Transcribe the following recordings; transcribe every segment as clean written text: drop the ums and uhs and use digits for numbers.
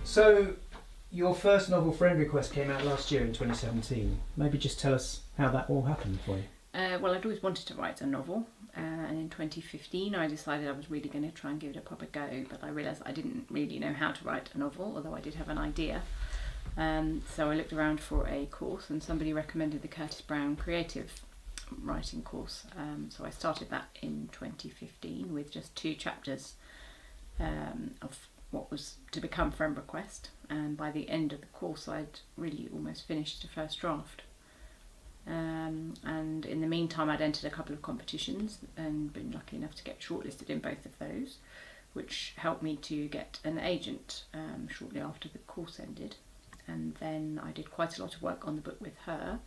So, your first novel, Friend Request, came out last year in 2017. Maybe just tell us how that all happened for you. Well, I'd always wanted to write a novel, and in 2015 I decided I was really going to try and give it a proper go, but I realised I didn't really know how to write a novel, although I did have an idea. So I looked around for a course, and somebody recommended the Curtis Brown Creative Writing course. So I started that in 2015 with just 2 chapters of what was to become Friend Request, and by the end of the course I'd really almost finished the first draft. And in the meantime I'd entered a couple of competitions and been lucky enough to get shortlisted in both of those, which helped me to get an agent shortly after the course ended. And then I did quite a lot of work on the book with her.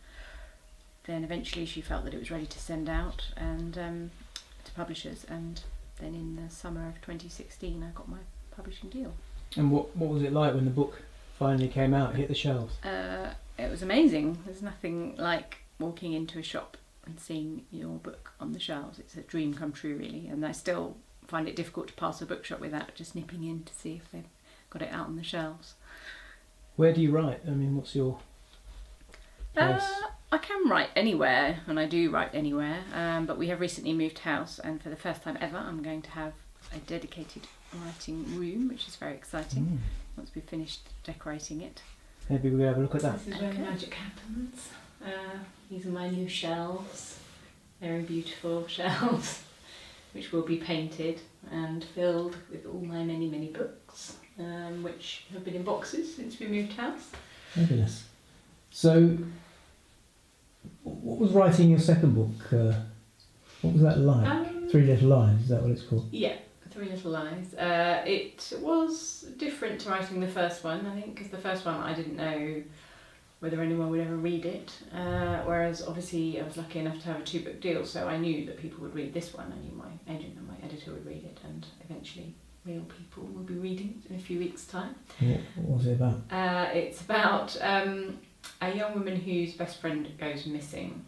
Then eventually she felt that it was ready to send out and to publishers, and then in the summer of 2016 I got my publishing deal. And what was it like when the book finally came out, hit the shelves? It was amazing. There's nothing like walking into a shop and seeing your book on the shelves. It's a dream come true, really, and I still find it difficult to pass a bookshop without just nipping in to see if they've got it out on the shelves. Where do you write? I mean, what's your place? I can write anywhere, and I do write anywhere, but we have recently moved house, and for the first time ever I'm going to have a dedicated writing room, which is very exciting, once we've finished decorating it. Maybe we'll have a look at that. This is where the magic happens. These are my new shelves, very beautiful shelves, which will be painted and filled with all my many, many books, which have been in boxes since we moved house. Fabulous. So, what was writing your second book? What was that like? 3 Little Lies, is that what it's called? Yeah, 3 Little Lies. It was different to writing the first one, I think, because the first one I didn't know whether anyone would ever read it, whereas obviously I was lucky enough to have a 2-book deal, so I knew that people would read this one. I knew my agent and my editor would read it, and eventually real people will be reading it in a few weeks' time. What was it about? It's about a young woman whose best friend goes missing,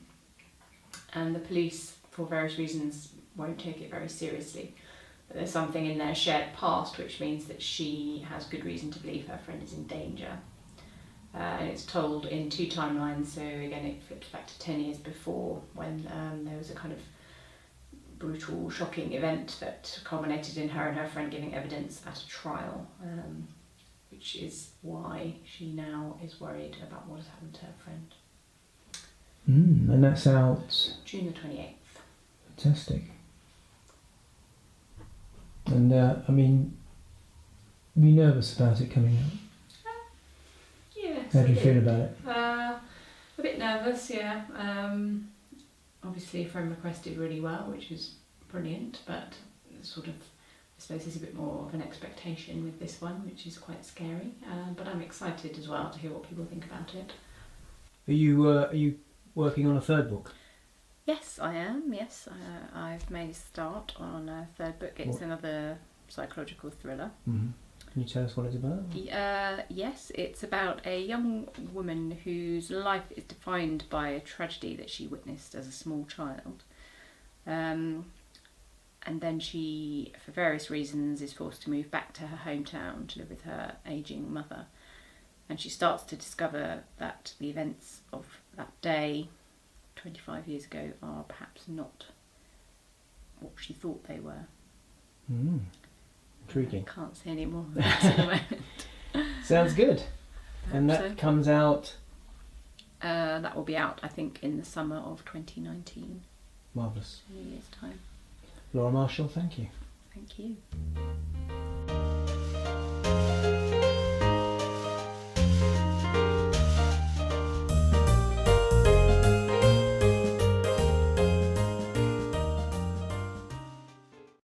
and the police, for various reasons, won't take it very seriously. But there's something in their shared past which means that she has good reason to believe her friend is in danger. And it's told in 2 timelines, so again it flips back to 10 years before, when there was a kind of brutal, shocking event that culminated in her and her friend giving evidence at a trial, which is why she now is worried about what has happened to her friend. And that's out? June the 28th. Fantastic. And I mean, were you nervous about it coming out? Yes. How do you feel about it? A bit nervous, yeah. Obviously Friend Request did really well, which is brilliant, but sort of, I suppose there's a bit more of an expectation with this one, which is quite scary. But I'm excited as well to hear what people think about it. Are you working on a 3rd book? Yes, I am. Yes, I've made a start on a 3rd book. It's another psychological thriller. Mm-hmm. Can you tell us what it's about? Yes, it's about a young woman whose life is defined by a tragedy that she witnessed as a small child. And then she, for various reasons, is forced to move back to her hometown to live with her ageing mother. And she starts to discover that the events of that day, 25 years ago, are perhaps not what she thought they were. Intriguing. I can't say any more of that at the moment. Sounds good. And that comes out? That will be out, I think, in the summer of 2019. Marvellous. In a year's time. Laura Marshall, thank you. Thank you.